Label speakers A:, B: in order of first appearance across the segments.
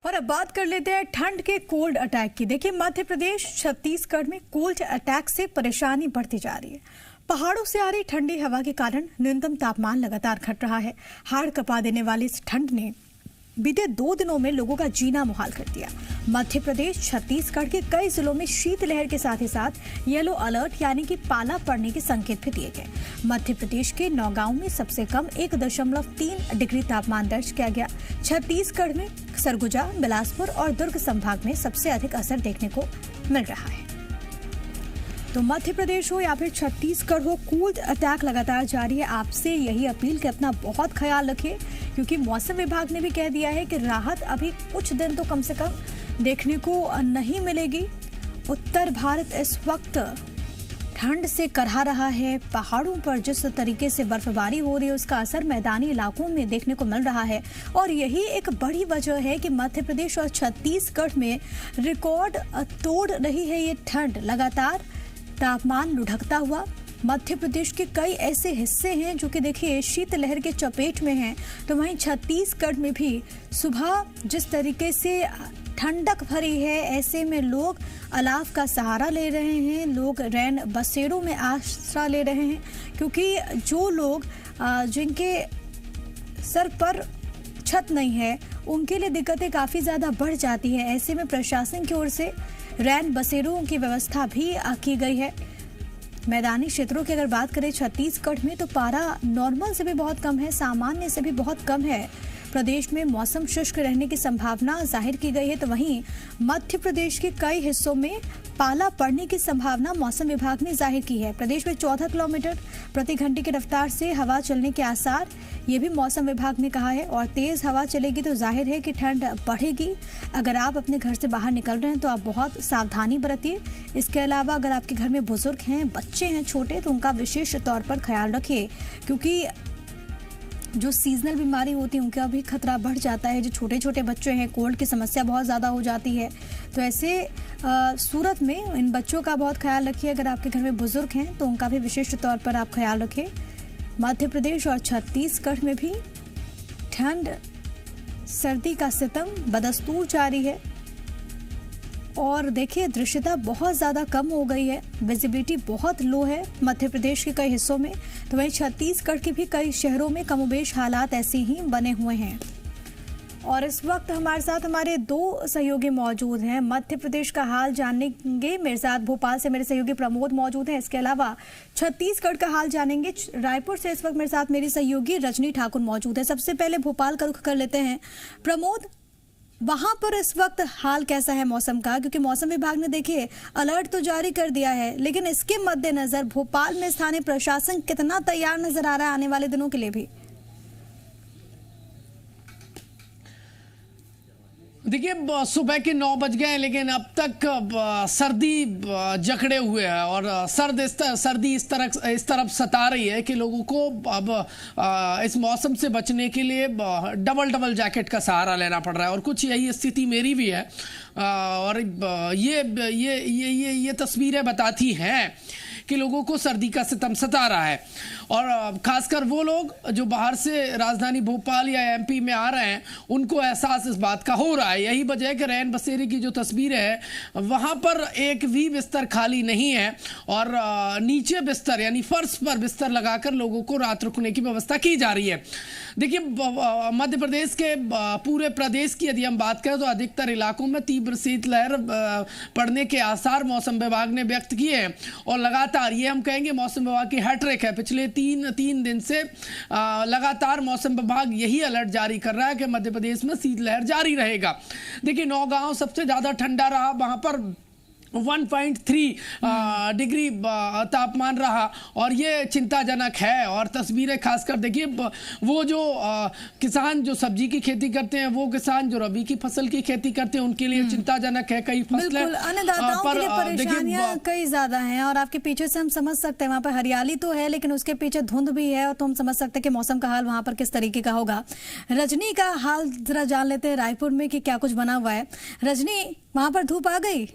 A: और अब बात कर लेते हैं ठंड के कोल्ड अटैक की। देखिए, मध्य प्रदेश छत्तीसगढ़ में कोल्ड अटैक से परेशानी बढ़ती जा रही है। पहाड़ों से आ रही ठंडी हवा के कारण न्यूनतम तापमान लगातार घट रहा है। हाड़ कपा देने वाली इस ठंड ने बीते 2 दिनों में लोगों का जीना मुहाल कर दिया। मध्य प्रदेश छत्तीसगढ़ के कई जिलों में शीतलहर के साथ ही साथ येलो अलर्ट यानी कि पाला पड़ने के संकेत भी दिए गए। मध्य प्रदेश के नौगांव में सबसे कम 1.3 डिग्री तापमान दर्ज किया गया। छत्तीसगढ़ में सरगुजा, बिलासपुर और दुर्ग संभाग में सबसे अधिक असर देखने को मिल रहा है। तो मध्य प्रदेश हो या फिर छत्तीसगढ़ हो, कोल्ड अटैक लगातार जारी है। आपसे यही अपील कि अपना बहुत ख्याल रखें, क्योंकि मौसम विभाग ने भी कह दिया है कि राहत अभी कुछ दिन तो कम से कम देखने को नहीं मिलेगी। उत्तर भारत इस वक्त ठंड से करहा रहा है। पहाड़ों पर जिस तरीके से बर्फबारी हो रही है उसका असर मैदानी इलाकों में देखने को मिल रहा है, और यही एक बड़ी वजह है कि मध्य प्रदेश और छत्तीसगढ़ में रिकॉर्ड तोड़ रही है ये ठंड। लगातार तापमान लुढ़कता हुआ मध्य प्रदेश के कई ऐसे हिस्से हैं जो कि देखिए शीतलहर के चपेट में हैं, तो वहीं छत्तीसगढ़ में भी सुबह जिस तरीके से ठंडक भरी है, ऐसे में लोग अलाव का सहारा ले रहे हैं। लोग रैन बसेरों में आश्रय ले रहे हैं, क्योंकि जो लोग जिनके सर पर छत नहीं है उनके लिए दिक्कतें काफ़ी ज़्यादा बढ़ जाती है। ऐसे में प्रशासन की ओर से रैन बसेरों की व्यवस्था भी की गई है। मैदानी क्षेत्रों की अगर बात करें छत्तीसगढ़ में, तो पारा नॉर्मल से भी बहुत कम है, सामान्य से भी बहुत कम है। प्रदेश में मौसम शुष्क रहने की संभावना जाहिर की गई है, तो वहीं मध्य प्रदेश के कई हिस्सों में पाला पड़ने की संभावना मौसम विभाग ने जाहिर की है। प्रदेश में 14 किलोमीटर प्रति घंटे की रफ्तार से हवा चलने के आसार, ये भी मौसम विभाग ने कहा है। और तेज हवा चलेगी तो जाहिर है कि ठंड बढ़ेगी। अगर आप अपने घर से बाहर निकल रहे हैं तो आप बहुत सावधानी बरतिए। इसके अलावा अगर आपके घर में बुजुर्ग हैं, बच्चे हैं छोटे, तो उनका विशेष तौर पर ख्याल रखिए, क्योंकि जो सीजनल बीमारी होती है उनका भी खतरा बढ़ जाता है। जो छोटे छोटे बच्चे हैं, कोल्ड की समस्या बहुत ज़्यादा हो जाती है, तो ऐसे सूरत में इन बच्चों का बहुत ख्याल रखिए। अगर आपके घर में बुजुर्ग हैं तो उनका भी विशेष तौर पर आप ख्याल रखें। मध्य प्रदेश और छत्तीसगढ़ में भी ठंड सर्दी का सितम बदस्तूर जारी है, और देखिए दृश्यता बहुत ज़्यादा कम हो गई है, विजिबिलिटी बहुत लो है मध्य प्रदेश के कई हिस्सों में, तो वहीं छत्तीसगढ़ के भी कई शहरों में कमोबेश हालात ऐसे ही बने हुए हैं। और इस वक्त हमारे साथ हमारे 2 सहयोगी मौजूद हैं। मध्य प्रदेश का हाल जानेंगे मेरे साथ भोपाल से मेरे सहयोगी प्रमोद मौजूद हैं। इसके अलावा छत्तीसगढ़ का हाल जानेंगे रायपुर से। इस वक्त मेरे साथ मेरी सहयोगी रजनी ठाकुर मौजूद है। सबसे पहले भोपाल का रुख कर लेते हैं। प्रमोद, वहां पर इस वक्त हाल कैसा है मौसम का? क्योंकि मौसम विभाग ने देखिए अलर्ट तो जारी कर दिया है, लेकिन इसके मद्देनजर भोपाल में स्थानीय प्रशासन कितना तैयार नजर आ रहा है आने वाले दिनों के लिए भी?
B: देखिए, सुबह के 9 बज गए, लेकिन अब तक सर्दी जकड़े हुए है, और सर्दी इस तरफ सता रही है कि लोगों को अब इस मौसम से बचने के लिए डबल जैकेट का सहारा लेना पड़ रहा है। और कुछ यही स्थिति मेरी भी है, और ये तस्वीरें बताती हैं कि लोगों को सर्दी का सितम सता रहा है। और खासकर वो लोग जो बाहर से राजधानी भोपाल या एमपी में आ रहे हैं, उनको एहसास इस बात का हो रहा है। यही वजह है कि रैन बसेरे की जो तस्वीरें हैं वहाँ पर एक भी बिस्तर खाली नहीं है, और नीचे बिस्तर यानी फर्श पर बिस्तर लगाकर लोगों को रात रुकने की व्यवस्था की जा रही है। देखिए, मध्य प्रदेश के पूरे प्रदेश की यदि हम बात करें तो अधिकतर इलाकों में तीव्र शीतलहर पड़ने के आसार मौसम विभाग ने व्यक्त किए हैं, और लगातार ये हम कहेंगे मौसम विभाग की हैट्रिक है। पिछले तीन दिन से लगातार मौसम विभाग यही अलर्ट जारी कर रहा है कि मध्य प्रदेश में शीतलहर जारी रहेगा। देखिए, नौगांव सबसे ज्यादा ठंडा रहा, वहां पर 1.3 डिग्री तापमान रहा, और ये चिंताजनक है। और तस्वीरें खासकर देखिए, वो जो किसान जो सब्जी की खेती करते हैं, वो किसान जो रबी की फसल की खेती करते हैं, उनके लिए चिंताजनक है। कई फसलें
A: अन्नदाताओं के लिए परेशानियां कई ज्यादा हैं, और आपके पीछे से हम समझ सकते हैं वहाँ पर हरियाली तो है, लेकिन उसके पीछे धुंध भी है, और तो हम समझ सकते हैं कि मौसम का हाल वहाँ पर किस तरीके का होगा। रजनी का हाल जरा जान लेते हैं रायपुर में कि क्या कुछ बना हुआ है। रजनी, वहाँ पर धूप आ गई?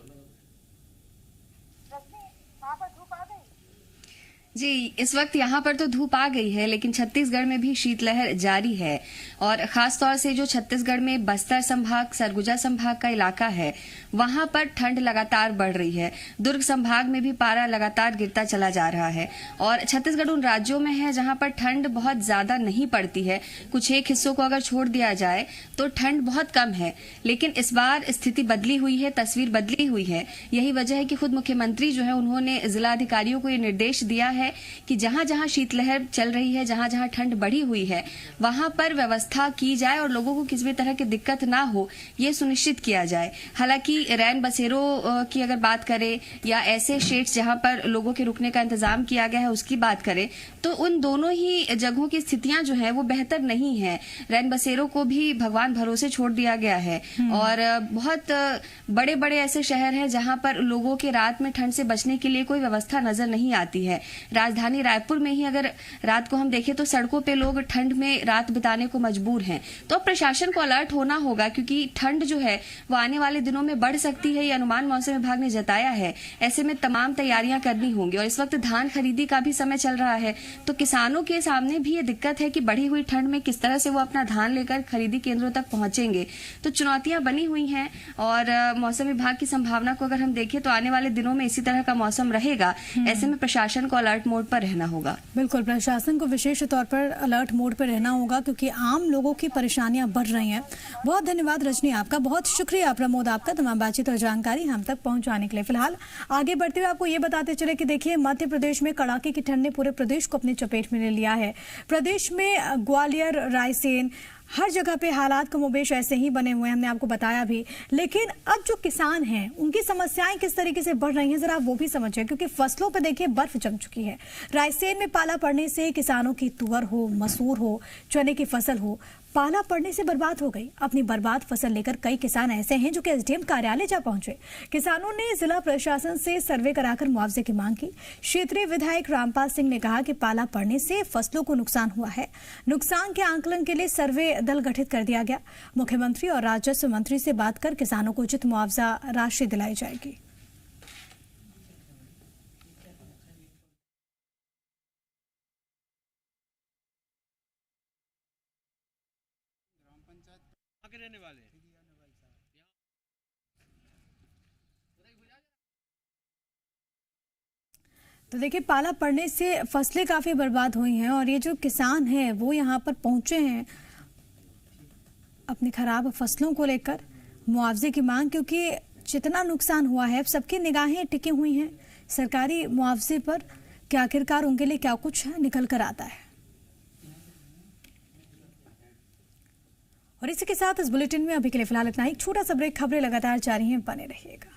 C: जी, इस वक्त यहाँ पर तो धूप आ गई है, लेकिन छत्तीसगढ़ में भी शीतलहर जारी है। और खास तौर से जो छत्तीसगढ़ में बस्तर संभाग, सरगुजा संभाग का इलाका है, वहां पर ठंड लगातार बढ़ रही है। दुर्ग संभाग में भी पारा लगातार गिरता चला जा रहा है और छत्तीसगढ़ उन राज्यों में है जहां पर ठंड बहुत ज्यादा नहीं पड़ती है। कुछ एक हिस्सों को अगर छोड़ दिया जाए तो ठंड बहुत कम है, लेकिन इस बार स्थिति बदली हुई है, तस्वीर बदली हुई है। यही वजह है कि खुद मुख्यमंत्री जो है उन्होंने जिला अधिकारियों को ये निर्देश दिया है कि जहां जहां शीतलहर चल रही है, जहां जहां ठंड बढ़ी हुई है, वहां पर व्यवस्था की जाए और लोगों को किसी भी तरह की दिक्कत ना हो, ये सुनिश्चित किया जाए। हालांकि रैन बसेरों की अगर बात करें या ऐसे शेड्स जहां पर लोगों के रुकने का इंतजाम किया गया है उसकी बात करें तो उन दोनों ही जगहों की स्थितियां जो है वो बेहतर नहीं है। रैन बसेरों को भी भगवान भरोसे छोड़ दिया गया है और बहुत बड़े बड़े ऐसे शहर हैं जहां पर लोगों के रात में ठंड से बचने के लिए कोई व्यवस्था नजर नहीं आती है। राजधानी रायपुर में ही अगर रात को हम देखें तो सड़कों पे लोग ठंड में रात बिताने को मजबूर हैं। तो प्रशासन को अलर्ट होना होगा क्योंकि ठंड जो है वो आने वाले दिनों में बढ़ सकती है, ये अनुमान मौसम विभाग ने जताया है। ऐसे में तमाम तैयारियां करनी होंगी और इस वक्त धान खरीदी का भी समय चल रहा है, तो किसानों के सामने भी ये दिक्कत है कि बढ़ी हुई ठंड में किस तरह से वो अपना धान लेकर खरीदी केंद्रों तक पहुंचेंगे। तो चुनौतियां बनी हुई हैं और मौसम विभाग की संभावना को अगर हम देखें तो आने वाले दिनों में इसी तरह का मौसम रहेगा। ऐसे में प्रशासन को अलर्ट मोड पर रहना होगा।
A: बिल्कुल, प्रशासन को विशेष तौर पर अलर्ट मोड पर रहना होगा क्योंकि आम लोगों की परेशानियां बढ़ रही हैं। बहुत धन्यवाद रजनी, आपका बहुत शुक्रिया। प्रमोद, आपका तमाम बातचीत और जानकारी हम तक पहुंचाने के लिए। फिलहाल आगे बढ़ते हुए आपको ये बताते चले कि देखिए मध्य प्रदेश में कड़ाके की ठंड ने पूरे प्रदेश को अपनी चपेट में ले लिया है। प्रदेश में ग्वालियर, रायसेन, हर जगह पे हालात कमोबेश ऐसे ही बने हुए हैं, हमने आपको बताया भी। लेकिन अब जो किसान हैं उनकी समस्याएं किस तरीके से बढ़ रही हैं जरा वो भी समझिए, क्योंकि फसलों पे देखिए बर्फ जम चुकी है। रायसेन में पाला पड़ने से किसानों की तुअर हो, मसूर हो, चने की फसल हो, पाला पड़ने से बर्बाद हो गई। अपनी बर्बाद फसल लेकर कई किसान ऐसे हैं जो कि एसडीएम कार्यालय जा पहुंचे। किसानों ने जिला प्रशासन से सर्वे कराकर मुआवजे की मांग की। क्षेत्रीय विधायक रामपाल सिंह ने कहा कि पाला पड़ने से फसलों को नुकसान हुआ है। नुकसान के आंकलन के लिए सर्वे दल गठित कर दिया गया। मुख्यमंत्री और राजस्व मंत्री से बात कर किसानों को उचित मुआवजा राशि दिलाई जाएगी।
B: रहने वाले
A: तो देखिए पाला पड़ने से फसलें काफी बर्बाद हुई हैं और ये जो किसान हैं वो यहाँ पर पहुंचे हैं अपनी खराब फसलों को लेकर मुआवजे की मांग, क्योंकि जितना नुकसान हुआ है अब सबकी निगाहें टिकी हुई हैं सरकारी मुआवजे पर कि आखिरकार उनके लिए क्या कुछ निकल कर आता है। और इसी के साथ इस बुलेटिन में अभी के लिए फिलहाल इतना ही। छोटा सा ब्रेक, खबरें लगातार जारी हैं, बने रहिएगा।